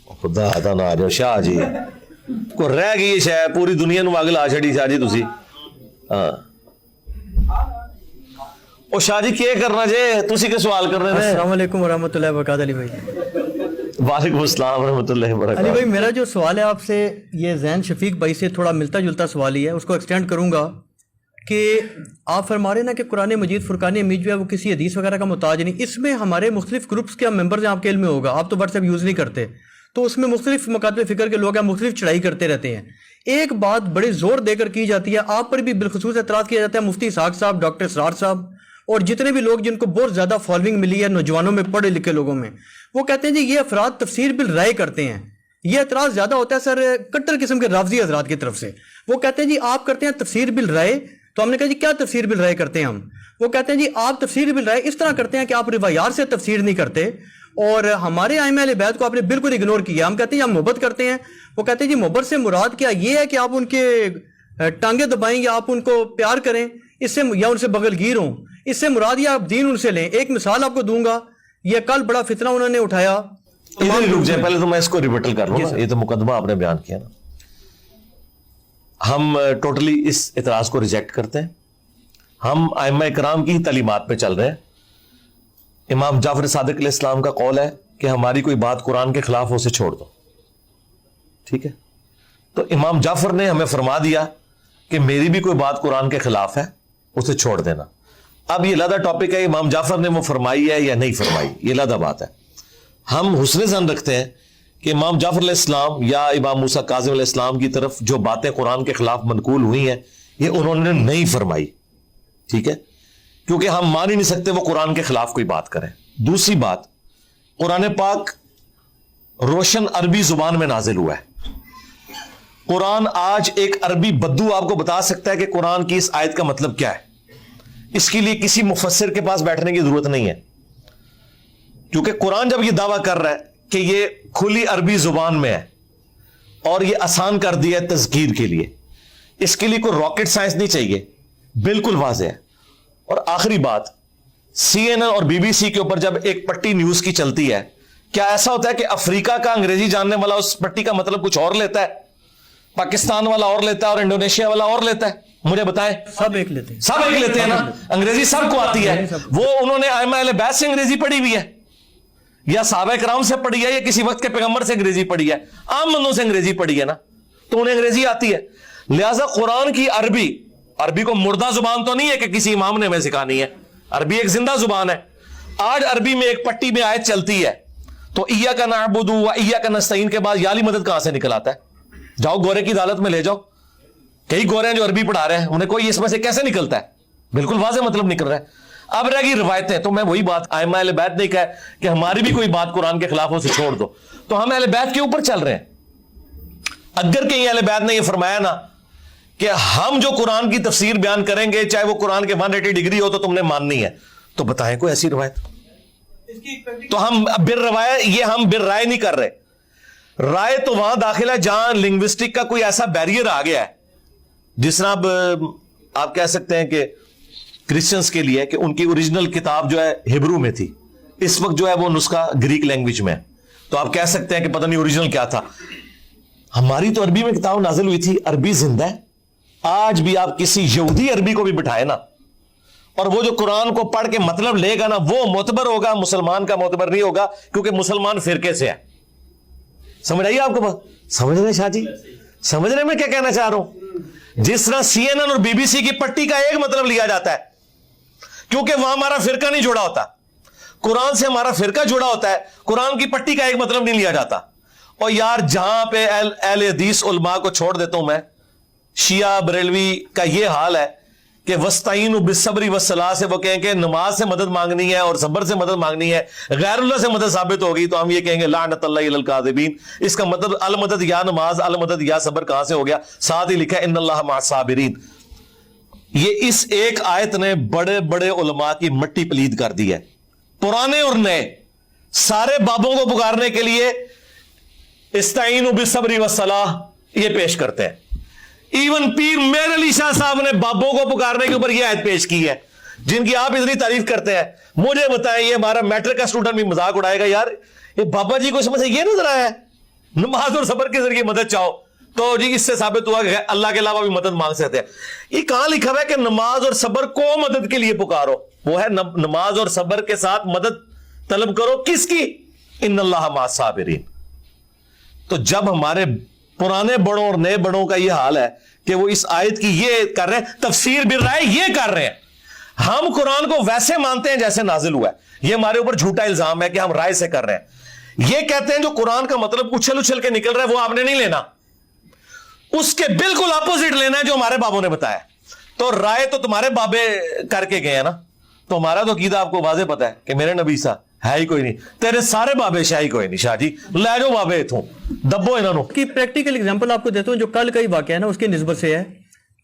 خدا دا نہ آ جاؤ شاہ جی کو رہ گئی شے پوری دنیا نو اگ لا چھڑی شاہ جی تسی ہاں او شاہ جی کیا کرنا جے تسی کے سوال کر رہے ہیں؟ السلام علیکم ورحمۃ اللہ وبرکاتہ علی بھائی۔ وعلیکم السلام ورحمۃ اللہ علی وبرکاتہ۔ بھائی میرا جو سوال ہے آپ سے یہ زین شفیق بھائی سے تھوڑا ملتا جلتا سوال ہی ہے، اس کو ایکسٹینڈ کروں گا کہ آپ فرما رہے ہیں نا کہ قرآن مجید فرقان حمید جو ہے وہ کسی حدیث وغیرہ کا محتاج نہیں، اس میں ہمارے مختلف گروپس کے ہم ممبرز ہیں، آپ کے علم میں ہوگا، آپ تو واٹس ایپ یوز نہیں کرتے، تو اس میں مختلف مکاتب فکر کے لوگ ہیں، مختلف چڑھائی کرتے رہتے ہیں۔ ایک بات بڑے زور دے کر کی جاتی ہے، آپ پر بھی بالخصوص اعتراض کیا جاتا ہے، مفتی اسحاق صاحب، ڈاکٹر اسرار صاحب اور جتنے بھی لوگ جن کو بہت زیادہ فالوئنگ ملی ہے نوجوانوں میں، پڑھے لکھے لوگوں میں، وہ کہتے ہیں جی یہ افراد تفسیر بالرائے کرتے ہیں۔ یہ اعتراض زیادہ ہوتا ہے سر کٹر قسم کے رافضی حضرات کی طرف سے، وہ کہتے ہیں جی آپ کرتے ہیں تفسیر بالرائے، تو ہم نے کہا جی کیا تفسیر بالرائے کرتے ہیں ہم؟ وہ کہتے ہیں جی آپ تفسیر بالرائے اس طرح کرتے ہیں کہ آپ روایات سے تفسیر نہیں کرتے، اور ہمارے ائمہ اہل بیت کو آپ نے بالکل اگنور کیا۔ ہم کہتے ہیں ہم محبت کرتے ہیں، وہ کہتے ہیں جی محبت سے مراد کیا یہ ہے کہ آپ ان کے ٹانگیں دبائیں یا آپ ان کو پیار کریں، اس سے یا ان سے بغل گیر ہوں، اس سے مراد یا آپ دین ان سے لیں۔ ایک مثال آپ کو دوں گا، یہ کل بڑا فتنہ انہوں نے اٹھایا۔ ادھر ہی رک جائیں، پہلے تو میں اس کو ریبٹل کر لوں نا، یہ تو مقدمہ آپ نے بیان کیا نا، ہم ٹوٹلی اس اعتراض کو ریجیکٹ کرتے ہیں۔ ہم ائمہ کرام کی تعلیمات پہ چل رہے ہیں۔ امام جعفر صادق علیہ السلام کا قول ہے کہ ہماری کوئی بات قرآن کے خلاف ہو اسے چھوڑ دو، ٹھیک ہے؟ تو امام جعفر نے ہمیں فرما دیا کہ میری بھی کوئی بات قرآن کے خلاف ہے اسے چھوڑ دینا۔ اب یہ علیحدہ ٹاپک ہے امام جعفر نے وہ فرمائی ہے یا نہیں فرمائی، یہ علیحدہ بات ہے۔ ہم حسن ظن رکھتے ہیں کہ امام جعفر علیہ السلام یا امام موسیٰ کاظم علیہ السلام کی طرف جو باتیں قرآن کے خلاف منقول ہوئی ہیں یہ انہوں نے نہیں فرمائی، ٹھیک ہے؟ کیونکہ ہم مان ہی نہیں سکتے وہ قرآن کے خلاف کوئی بات کریں۔ دوسری بات، قرآن پاک روشن عربی زبان میں نازل ہوا ہے۔ قرآن آج ایک عربی بدو آپ کو بتا سکتا ہے کہ قرآن کی اس آیت کا مطلب کیا ہے، اس کے لیے کسی مفسر کے پاس بیٹھنے کی ضرورت نہیں ہے، کیونکہ قرآن جب یہ دعویٰ کر رہا ہے کہ یہ کھلی عربی زبان میں ہے اور یہ آسان کر دیا ہے تذکیر کے لیے، اس کے لیے کوئی راکٹ سائنس نہیں چاہیے، بالکل واضح ہے۔ اور آخری بات، سی این این اور بی بی سی کے اوپر جب ایک پٹی نیوز کی چلتی ہے، کیا ایسا ہوتا ہے کہ افریقہ کا انگریزی جاننے والا اس پٹی کا مطلب کچھ اور لیتا ہے، پاکستان والا اور لیتا ہے اور انڈونیشیا والا اور لیتا ہے؟ مجھے بتائیں، سب ایک لیتے ہیں، سب ایک لیتے ہیں نا؟ انگریزی سب کو آتی ہے۔ وہ انہوں نے ائمہ اہل بیت سے انگریزی پڑھی ہوئی ہے یا صحابہ کرام سے پڑھی ہے یا کسی وقت کے پیغمبر سے انگریزی پڑھی ہے؟ عام بندوں سے انگریزی پڑھی ہے نا، تو انہیں انگریزی آتی ہے۔ لہذا قرآن کی عربی کو مردہ زبان تو نہیں ہے کہ کسی امام نے ہمیں سکھانی ہے، عربی ایک زندہ زبان ہے۔ آج عربی میں ایک پٹی میں آیت چلتی ہے تو ایاک نعبد و ایاک نستعین کے بعد یا علی مدد کہاں سے نکل آتا ہے؟ جاؤ گورے کی عدالت میں لے جاؤ، کئی گورے ہیں جو عربی پڑھا رہے ہیں، انہیں کوئی اس میں سے کیسے نکلتا ہے؟ بالکل واضح مطلب نکل رہا ہے۔ اب رہ گئی روایتیں، تو میں وہی بات، ائمہ اہل بیت نے کہا کہ ہماری بھی کوئی بات قرآن کے خلاف ہو سے چھوڑ دو، تو ہم اہل بیت کے اوپر چل رہے ہیں۔ اگر کہیں اہل بیت نے یہ فرمایا نا کہ ہم جو قرآن کی تفسیر بیان کریں گے چاہے وہ قرآن کے 180 ڈگری ہو تو تم نے ماننی ہے، تو بتائیں کوئی ایسی روایت؟ تو ہم بالروایت، یہ ہم بالرائے نہیں کر رہے۔ رائے تو وہاں داخل ہے جہاں لنگوسٹک کا کوئی ایسا بیریئر آ گیا ہے، جس طرح اب آپ کہہ سکتے ہیں کہ کرسچنس کے لیے کہ ان کی اوریجنل کتاب جو ہے ہبرو میں تھی، اس وقت جو ہے وہ نسخہ گریک لینگویج میں ہے، تو آپ کہہ سکتے ہیں کہ پتہ نہیں اوریجنل کیا تھا۔ ہماری تو عربی میں کتاب نازل ہوئی تھی، عربی زندہ ہے۔ آج بھی آپ کسی یہودی عربی کو بھی بٹھائے نا، اور وہ جو قرآن کو پڑھ کے مطلب لے گا نا، وہ معتبر ہوگا، مسلمان کا معتبر نہیں ہوگا، کیونکہ مسلمان فرقے سے ہے۔ سمجھ آئیے آپ کو بات؟ سمجھ رہے ہیں شاہ جی؟ سمجھ رہے ہیں میں کیا کہنا چاہ رہا ہوں؟ جس طرح سی این این اور بی بی سی کی پٹی کا ایک مطلب لیا جاتا ہے کیونکہ وہاں ہمارا فرقہ نہیں جڑا ہوتا، قرآن سے ہمارا فرقہ جڑا ہوتا ہے، قرآن کی پٹی کا ایک مطلب نہیں لیا جاتا۔ اور یار جہاں پہ اہل حدیث علماء کو چھوڑ دیتا ہوں میں، شیعہ بریلوی کا یہ حال ہے کہ وستعینوا بالصبر والصلاۃ سے وہ کہیں کہ نماز سے مدد مانگنی ہے اور صبر سے مدد مانگنی ہے، غیر اللہ سے مدد ثابت ہوگی تو ہم یہ کہیں گے لعنت اللہ علی الکاذبین۔ اس کا مطلب المدد یا نماز، المدد یا صبر کہاں سے ہو گیا؟ ساتھ ہی لکھا ہے ان اللہ مع الصابرین۔ یہ اس ایک آیت نے بڑے بڑے علماء کی مٹی پلید کر دی ہے، پرانے اور نئے سارے بابوں کو پکارنے کے لیے استعینوا بالصبر والصلاۃ یہ پیش کرتے ہیں۔ ایون پیر میر علی شاہ صاحب نے بابوں کو پکارنے کے اوپر یہ آیت پیش کی ہے جن کی آپ اتنی تعریف کرتے ہیں۔ مجھے بتائیں، یہ ہمارا میٹرک کا اسٹوڈنٹ بھی مذاق اڑائے گا، یار یہ بابا جی کو اس میں سے یہ نظر آیا ہے نماز اور صبر کے ذریعے مدد چاہو تو جی اس سے ثابت ہوا کہ اللہ کے علاوہ بھی مدد مانگ سکتے ہیں. یہ کہاں لکھا ہوا ہے کہ نماز اور صبر کو مدد کے لیے پکارو؟ وہ ہے نماز اور صبر کے ساتھ مدد طلب کرو. کس کی؟ ان اللہ مع الصابرین. تو جب ہمارے پرانے بڑوں اور نئے بڑوں کا یہ حال ہے کہ وہ اس آیت کی یہ کر رہے ہیں، تفسیر بالرائے یہ کر رہے ہیں، ہم قرآن کو ویسے مانتے ہیں جیسے نازل ہوا ہے. یہ ہمارے اوپر جھوٹا الزام ہے کہ ہم رائے سے کر رہے ہیں. یہ کہتے ہیں جو قرآن کا مطلب اچھل اچھل کے نکل رہا ہے وہ آپ نے نہیں لینا، اس کے بالکل اپوزٹ لینا ہے جو ہمارے بابوں نے بتایا. تو رائے تو تمہارے بابے کر کے گئے ہیں نا، تو ہمارا تو عقیدہ آپ کو واضح پتا ہے کہ میرے نبی سا ہے ہی کوئی نہیں، تیرے سارے بابے شاہی کوئی نہیں. شاہ جی لے جو بابے اتوں دبو انہوں کی پریکٹیکل اگزامپل آپ کو دیتا ہوں جو کل کا ہی واقعہ ہے نا، اس کی نسبت سے ہے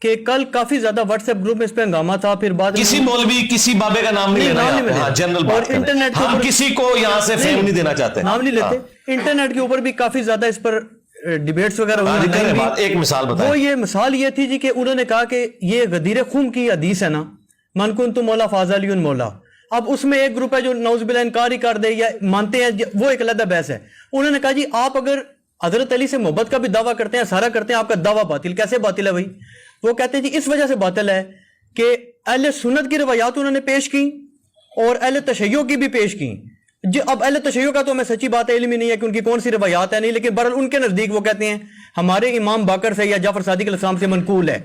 کہ کل کافی زیادہ واٹس ایپ گروپ میں اس پہ ہنگامہ تھا. پھر بعد کسی مولوی کسی بابے کا نام نہیں لینا، ہاں جنرل بات کریں. انٹرنیٹ ہم کسی کو یہاں سے فیم نہیں دینا چاہتے، نام نہیں لیتے. انٹرنیٹ کے اوپر بھی کافی زیادہ اس پر ڈیبیٹس وغیرہ ہوئی. ایک مثال بتائیں. وہ یہ مثال یہ تھی جی کہ انہوں نے کہا کہ یہ غدیر خم کی حدیث ہے نا، من کنت مولا فاز علی مولا. اب اس میں ایک گروپ ہے جو نعوذ باللہ انکار ہی کر دے یا مانتے ہیں، وہ ایک علیحدہ بحث ہے. انہوں نے کہا جی آپ اگر حضرت علی سے محبت کا بھی دعویٰ کرتے ہیں، سارا کرتے ہیں، آپ کا دعویٰ باطل. کیسے باطل ہے بھائی؟ وہ کہتے ہیں جی اس وجہ سے باطل ہے کہ اہل سنت کی روایات انہوں نے پیش کی اور اہل تشیع کی بھی پیش کی. اب اہل تشیع کا تو ہمیں سچی بات علم ہی نہیں ہے کہ ان کی کون سی روایات ہے نہیں، لیکن بہرحال ان کے نزدیک وہ کہتے ہیں ہمارے امام باقر سے یا جعفر صادق علیہ السلام سے منقول ہے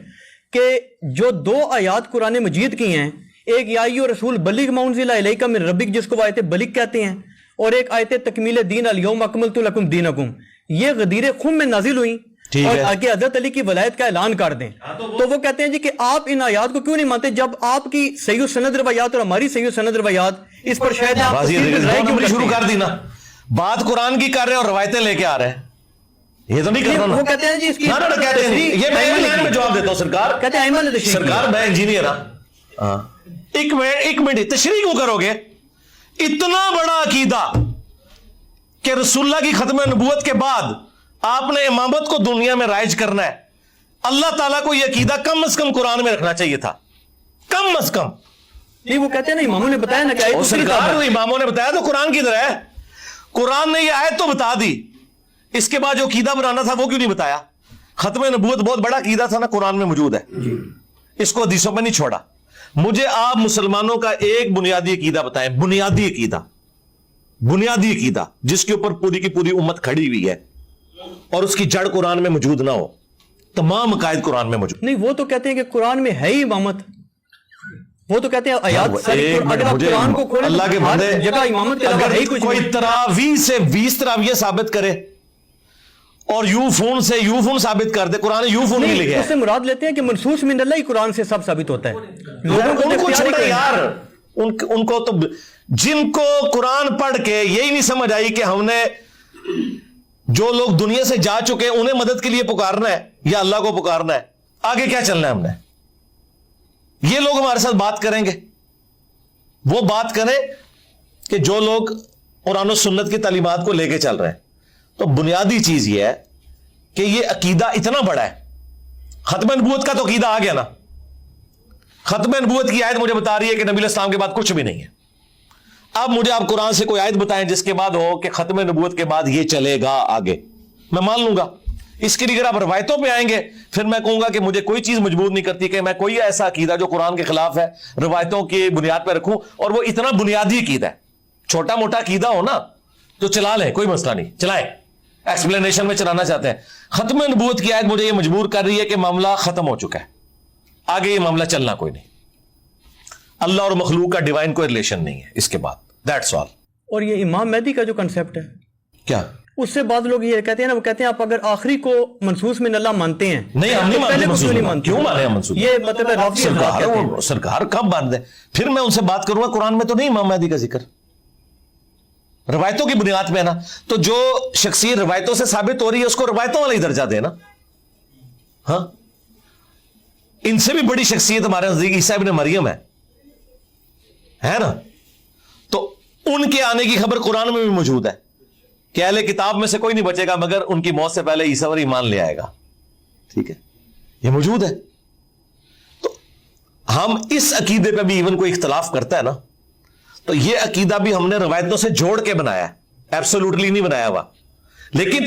کہ جو دو آیات قرآن مجید کی ہیں، ایک یا ایھا الرسول بلغ ما انزل الیک من ربک جس کو وہ آیت بلغ کہتے ہیں، اور ایک آیت تکمیل دین الیوم اکملت لکم دینکم، یہ غدیر خم میں نازل ہوئی اور آگے حضرت علی کی ولایت کا اعلان کر دیں. تو وہ کہتے ہیں جی کہ آپ ان آیات کو کیوں نہیں مانتے جب آپ کی صحیح سند روایات اور ہماری صحیح سند روایات اس پر شاید آپ شروع کر دی نا. بات قرآن کی کر رہے ہیں اور روایتیں لے کے آ رہے ہیں، یہ تو نہیں کرنا. وہ کہتے ہیں جی اس کی یہ میں جواب دیتا ہوں. سرکار کہتے ہیں سرکار میں انجینئر ہاں، ایک منٹ تشریح کیوں کرو گے؟ اتنا بڑا عقیدہ کہ رسول اللہ کی ختم نبوت کے بعد آپ نے امامت کو دنیا میں رائج کرنا ہے. اللہ تعالیٰ کو یہ عقیدہ کم از کم قرآن میں رکھنا چاہیے تھا، کم از کم. نہیں وہ کہتے ہیں نا اماموں نے بتایا نا کہ سرکار اماموں نے بتایا تو قرآن کی طرح ہے. قرآن نے یہ آیت تو بتا دی، اس کے بعد جو عقیدہ بنانا تھا وہ کیوں نہیں بتایا؟ ختم نبوت بہت بڑا عقیدہ تھا نا، قرآن میں موجود ہے، اس کو حدیثوں میں نہیں چھوڑا. مجھے آپ مسلمانوں کا ایک بنیادی عقیدہ بتائیں، بنیادی عقیدہ جس کے اوپر پوری کی پوری امت کھڑی ہوئی ہے اور اس کی جڑ قرآن میں موجود نہ ہو. تمام عقائد قرآن میں موجود نہیں. وہ تو کہتے ہیں کہ قرآن میں ہے ہی امامت، وہ تو کہتے ہیں آیات اگر آپ قرآن کو کھولیں اللہ کے بندے جگہ امامت کے علاوہ ہے ہی کچھ کوئی تراویح سے 20 تراویح ثابت کرے اور یو فون سے یو فون ثابت کر دے، قرآن یو فون نہیں لکھا ہے. اس سے مراد لیتے ہیں کہ منسوخ من اللہ ہی قرآن سے سب ثابت ہوتا ہے. ان کو چھوڑے یار، ان کو تو جن کو قرآن پڑھ کے یہی نہیں سمجھ آئی کہ ہم نے جو لوگ دنیا سے جا چکے ہیں انہیں مدد کے لیے پکارنا ہے یا اللہ کو پکارنا ہے، آگے کیا چلنا ہے ہم نے. یہ لوگ ہمارے ساتھ بات کریں گے، وہ بات کریں کہ جو لوگ قرآن و سنت کی تعلیمات کو لے کے چل رہے ہیں. تو بنیادی چیز یہ ہے کہ یہ عقیدہ اتنا بڑا ہے. ختم نبوت کا تو عقیدہ آ گیا نا. ختم نبوت کی آیت مجھے بتا رہی ہے کہ نبی علیہ السلام کے بعد کچھ بھی نہیں ہے. اب مجھے آپ قرآن سے کوئی آیت بتائیں جس کے بعد ہو کہ ختم نبوت کے بعد یہ چلے گا آگے، میں مان لوں گا. اس کے لیے اگر آپ روایتوں پہ آئیں گے پھر میں کہوں گا کہ مجھے کوئی چیز مجبور نہیں کرتی کہ میں کوئی ایسا عقیدہ جو قرآن کے خلاف ہے روایتوں کی بنیاد پہ رکھوں. اور وہ اتنا بنیادی عقیدہ ہے. چھوٹا موٹا عقیدہ ہو نا تو چلا لیں، کوئی مسئلہ نہیں، چلائیں. ایکسپلینیشن میں چلانا چاہتے ہیں. ختم نبوت کی آیت مجھے یہ مجبور کر رہی ہے کہ معاملہ ختم ہو چکا ہے، آگے یہ معاملہ چلنا کوئی نہیں. اللہ اور مخلوق کا ڈیوائن کوئی ریلیشن نہیں ہے اس کے بعد. That's all. اور یہ امام مہدی کا جو کنسیپٹ ہے کیا اس سے بعض لوگ یہ کہتے ہیں نا، وہ کہتے ہیں آپ اگر آخری کو منسوخ من اللہ مانتے ہیں نہیں، ہم نہیں پہلے کو کیوں نہیں مانتے. مانتے؟ کیوں مانے ہم منسوخ؟ یہ مطلب رافضی حضرات کہتے ہیں. سرکار کب مان دے؟ پھر میں ان سے بات کروں گا قرآن میں تو نہیں امام مہدی کا ذکر، روایتوں کی بنیاد پہ ہے نا. تو جو شخصیت روایتوں سے ثابت ہو رہی ہے اس کو روایتوں والا ہی درجہ دے نا. ہاں، ان سے بھی بڑی شخصیت ہمارے نزدیک عیسیٰ ابن مریم ہے نا. تو ان کے آنے کی خبر قرآن میں بھی موجود ہے کہ اہل کتاب میں سے کوئی نہیں بچے گا مگر ان کی موت سے پہلے عیسیٰ پر ایمان لے آئے گا. ٹھیک ہے، یہ موجود ہے. تو ہم اس عقیدے پہ بھی ایون کوئی اختلاف کرتا ہے نا تو یہ عقیدہ بھی ہم نے روایتوں سے جوڑ کے بنایا ہے، ایبسولوٹلی نہیں بنایا ہوا. لیکن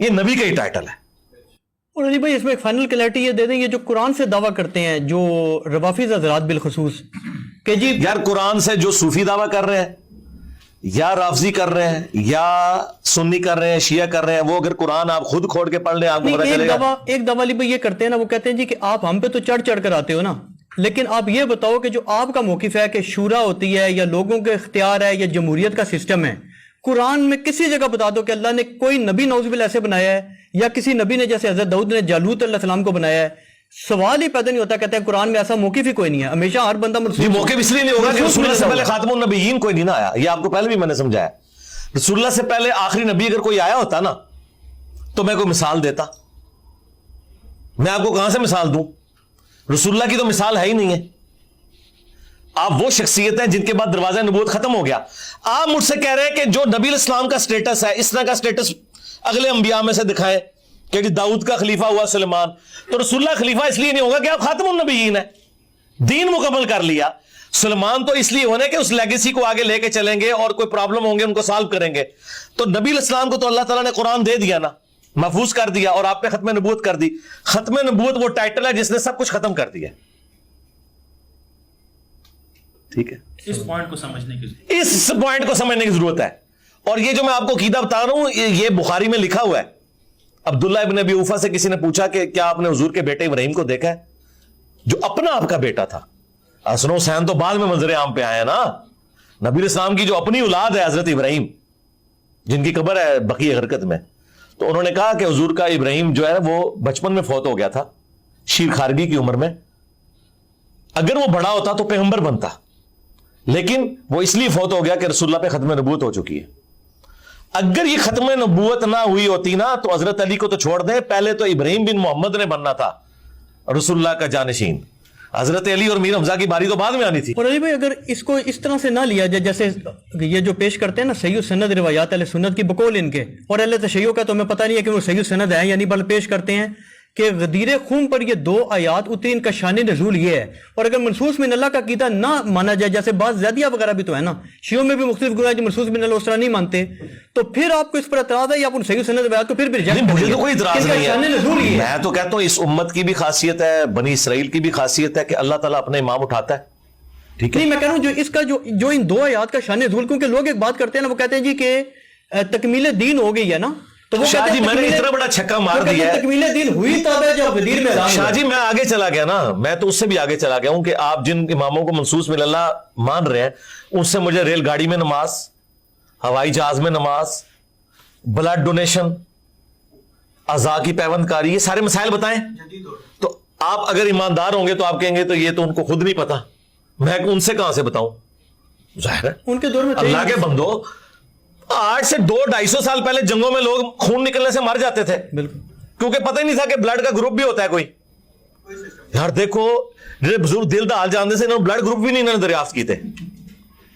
یہ نبی کا ہی ٹائٹل ہے. اور علی بھائی اس میں ایک فائنل کلیئرٹی یہ دے دیں، یہ جو قرآن سے دعویٰ کرتے ہیں جو روافض حضرات بالخصوص کہ جی یار قرآن سے جو صوفی دعویٰ کر رہے ہیں یا رافضی کر رہے ہیں یا سنی کر رہے ہیں شیعہ کر رہے ہیں، وہ اگر قرآن آپ خود کھول کے پڑھ لیں آپ کو پتہ چلے گا. ایک دعویٰ علی بھائی یہ کرتے ہیں نا، وہ کہتے ہیں جی کہ آپ ہم پہ تو چڑھ چڑھ کر آتے ہو نا، لیکن آپ یہ بتاؤ کہ جو آپ کا موقف ہے کہ شورا ہوتی ہے یا لوگوں کے اختیار ہے یا جمہوریت کا سسٹم ہے، قرآن میں کسی جگہ بتا دو کہ اللہ نے کوئی نبی نعوذ باللہ ایسے بنایا ہے یا کسی نبی نے جیسے حضرت داؤد نے جالوت علیہ السلام کو بنایا ہے. سوال ہی پیدا نہیں ہوتا، کہتے ہیں قرآن میں ایسا موقف ہی کوئی نہیں ہے. ہمیشہ ہر بندہ جی موقف اس لیے نہیں ہوگا کہ رسول اللہ سے پہلے خاتم النبیین کوئی نہیں نہ آیا. یہ آپ کو پہلے بھی میں نے سمجھایا. رسول اللہ سے پہلے آخری نبی اگر کوئی آیا ہوتا نا تو میں کوئی مثال دیتا. میں آپ کو کہاں سے مثال دوں؟ رسول اللہ کی تو مثال ہے ہی نہیں ہے. آپ وہ شخصیت ہیں جن کے بعد دروازہ نبوت ختم ہو گیا. آپ مجھ سے کہہ رہے ہیں کہ جو نبی علیہ السلام کا سٹیٹس ہے اس طرح کا سٹیٹس اگلے انبیاء میں سے دکھائیں کہ داؤد کا خلیفہ ہوا سلیمان، تو رسول اللہ خلیفہ اس لیے نہیں ہوگا کہ آپ خاتم النبیین ہیں، دین مکمل کر لیا. سلیمان تو اس لیے ہونے کہ اس لیگیسی کو آگے لے کے چلیں گے اور کوئی پرابلم ہوں گے ان کو سالو کریں گے. تو نبی علیہ السلام کو تو اللہ تعالیٰ نے قرآن دے دیا نا، محفوظ کر دیا، اور آپ پہ ختم نبوت کر دی. ختم نبوت وہ ٹائٹل ہے جس نے سب کچھ ختم کر دیا. ٹھیک ہے، اس پوائنٹ کو سمجھنے کی ضرورت ہے. اور یہ جو میں آپ کو عقیدہ بتا رہا ہوں یہ بخاری میں لکھا ہوا ہے. عبداللہ ابن ابی اوفا سے کسی نے پوچھا کہ کیا آپ نے حضور کے بیٹے ابراہیم کو دیکھا ہے جو اپنا آپ کا بیٹا تھا؟ حسن حسین تو بعد میں منظر عام پہ آئے ہیں نا. نبی علیہ السلام کی جو اپنی اولاد ہے حضرت ابراہیم جن کی قبر ہے بقیع غرقد میں، تو انہوں نے کہا کہ حضور کا ابراہیم جو ہے وہ بچپن میں فوت ہو گیا تھا، شیر خارگی کی عمر میں. اگر وہ بڑا ہوتا تو پیغمبر بنتا، لیکن وہ اس لیے فوت ہو گیا کہ رسول اللہ پہ ختم نبوت ہو چکی ہے. اگر یہ ختم نبوت نہ ہوئی ہوتی نا تو حضرت علی کو تو چھوڑ دیں، پہلے تو ابراہیم بن محمد نے بننا تھا رسول اللہ کا جانشین. حضرت علی اور میر حمزہ کی باری تو بعد میں آنی تھی. اور علی بھائی اگر اس کو اس طرح سے نہ لیا جائے جیسے یہ جو پیش کرتے ہیں نا صحیح سند روایات اہل سنت کی بقول ان کے، اور اہل تشیع کا تو ہمیں پتہ نہیں ہے کہ وہ صحیح سند ہیں یعنی بل پیش کرتے ہیں کہ غدیر خون پر یہ 2 آیات اتری، ان کا شان نزول یہ ہے. اور اگر منصوص من اللہ کا عقیدہ نہ مانا جائے، جیسے بعض زیادیہ وغیرہ بھی تو ہے نا، شیعوں میں بھی مختلف گروہ جو منصوص من اللہ اس طرح نہیں مانتے، تو پھر آپ کو اس پر اعتراض ہے یا آپ ان صحیح سند روایات کو پھر بھی ریجیکٹ کریں گے؟ مجھے تو کوئی اعتراض نہیں شان نزول یہ ہے. ہے. میں تو کہتا ہوں اس امت کی بھی خاصیت ہے، بنی اسرائیل کی بھی خاصیت ہے کہ اللہ تعالیٰ اپنے امام اٹھاتا ہے. ٹھیک ہے، نہیں میں کہہ رہا ہوں جو اس کا جو ان 2 آیات کا شان نزول، کیونکہ لوگ ایک بات کرتے ہیں نا، وہ کہتے ہیں جی کہ تکمیل دین ہو گئی ہے نا، تو وہ شاہ جی میں نے اتنا بڑا چھکا مار دیا ہے. تکمیل دین ہوئی تب ہے جب غدیر میں شاہ جی میں آگے چلا گیا نا، میں تو اس سے بھی آگے چلا گیا ہوں کہ آپ جن اماموں کو منصوص من اللہ مان رہے ہیں ان سے مجھے ریل گاڑی میں نماز، ہوائی جہاز میں نماز، بلڈ ڈونیشن، اعضاء کی پیوند کاری، یہ سارے مسائل بتائیں. تو آپ اگر ایماندار ہوں گے تو آپ کہیں گے تو یہ تو ان کو خود نہیں پتا، میں ان سے کہاں سے بتاؤں؟ ظاہر ہے ان کے دور میں اللہ کے بندو 8 سے 200-250 سال پہلے جنگوں میں لوگ خون نکلنے سے مر جاتے تھے، بالکل، کیونکہ پتہ ہی نہیں تھا کہ بلڈ کا گروپ بھی ہوتا ہے کوئی. یار دیکھو جی بزرگ دل دا حال جانتے سے انہوں نے بلڈ گروپ بھی نہیں انہوں نے دریافت کیتے.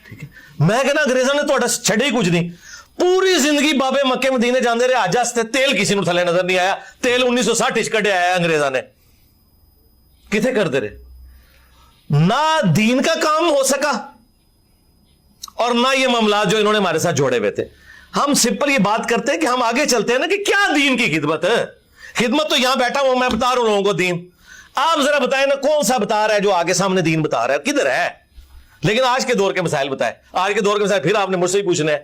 ٹھیک ہے، میں کہنا انگریزوں نے تو چھڑے ہی کچھ نہیں. پوری زندگی بابے مکے مدینے جاندے رہے، آج ہستے تیل کسی نے تھلے نظر نہیں آیا. تیل 1960 کڈے آیا انگریزوں نے، کتنے کرتے رہے. نہ دین کا کام ہو سکا اور نہ یہ معاملات جو انہوں نے ہمارے ساتھ جوڑے ہوئے تھے. ہم سمپل یہ بات کرتے ہیں کہ ہم آگے چلتے ہیں نا کہ کیا دین کی خدمت ہے. خدمت تو یہاں بیٹھا ہوں میں بتا رہا ہوں لوگوں کو دین. آپ ذرا بتائیں نا کون سا بتا رہا ہے جو آگے سامنے دین بتا رہا ہے، کدھر ہے؟ لیکن آج کے دور کے مسائل بتائیں. آج کے دور کے مسائل پھر آپ نے مجھ سے ہی پوچھنا ہے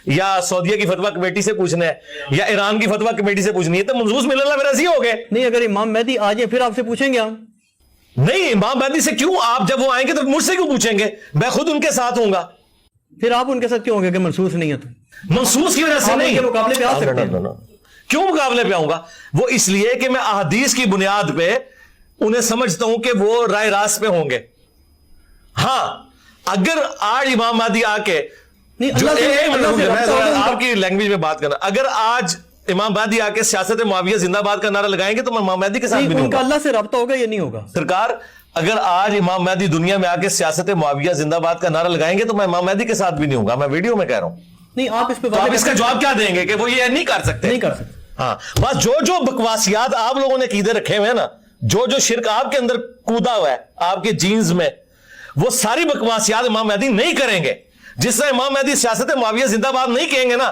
یا سعودیہ کی فتویٰ کمیٹی سے پوچھنا ہے یا ایران کی فتویٰ کمیٹی سے پوچھنی ہے. تو منصوص من اللہ میں راضی ہو گئے نہیں. اگر امام مہدی آ جائے پھر آپ سے پوچھیں گے ہم؟ نہیں، امام مہدی سے کیوں؟ آپ جب وہ آئیں گے تو مجھ سے کیوں پوچھیں گے؟ میں خود ان کے ساتھ ہوں گا. پھر آپ ان کے ساتھ کیوں ہوں گے کہ منصوص نہیں ہے؟ تو منصوص کی وجہ سے نہیں، مقابلے پہ آ سکتے ہیں. کیوں مقابلے پہ آؤں گا؟ وہ اس لیے کہ میں احادیث کی بنیاد پہ انہیں سمجھتا ہوں کہ وہ رائے راست پہ ہوں گے. ہاں اگر آج امام مہدی آ کے آپ کی لینگویج میں بات کرنا، اگر آج امام مہدی آ کے سیاست معاویہ زندہ باد کا نعرہ لگائیں گے تو میں امام مہدی کے ساتھ بھی نہیں ان کا اللہ سے رابطہ ہوگا یا نہیں ہوگا؟ سرکار اگر آج امام مہدی دنیا میں آ کے سیاست معاویہ زندہ باد کا نعرہ لگائیں گے تو میں امام مہدی کے ساتھ بھی نہیں ہوں گا. میں ویڈیو میں کہہ رہا ہوں. نہیں آپ اس پہ آپ اس کا جواب کیا دیں گے کہ وہ یہ نہیں کر سکتے؟ نہیں کر سکتے. ہاں بس جو بکواسیات آپ لوگوں نے عقیدے رکھے ہوئے ہیں نا، جو شرک آپ کے اندر کودا ہوا ہے آپ کے جینز میں، وہ ساری بکواسیات امام مہدی نہیں کریں گے. جس طرح امام مہدی سیاست معاویہ زندہ باد نہیں کہیں گے نا،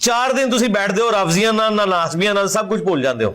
4 ਦਿਨ ਤੁਸੀਂ ਬੈਠਦੇ ਹੋ ਰਾਫਜ਼ੀਆਂ ਨਾਲ, ਨਾ ਨਾਸਬੀਆਂ ਨਾਲ, ਸਭ ਕੁਝ ਭੁੱਲ ਜਾਂਦੇ ਹੋ।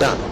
done।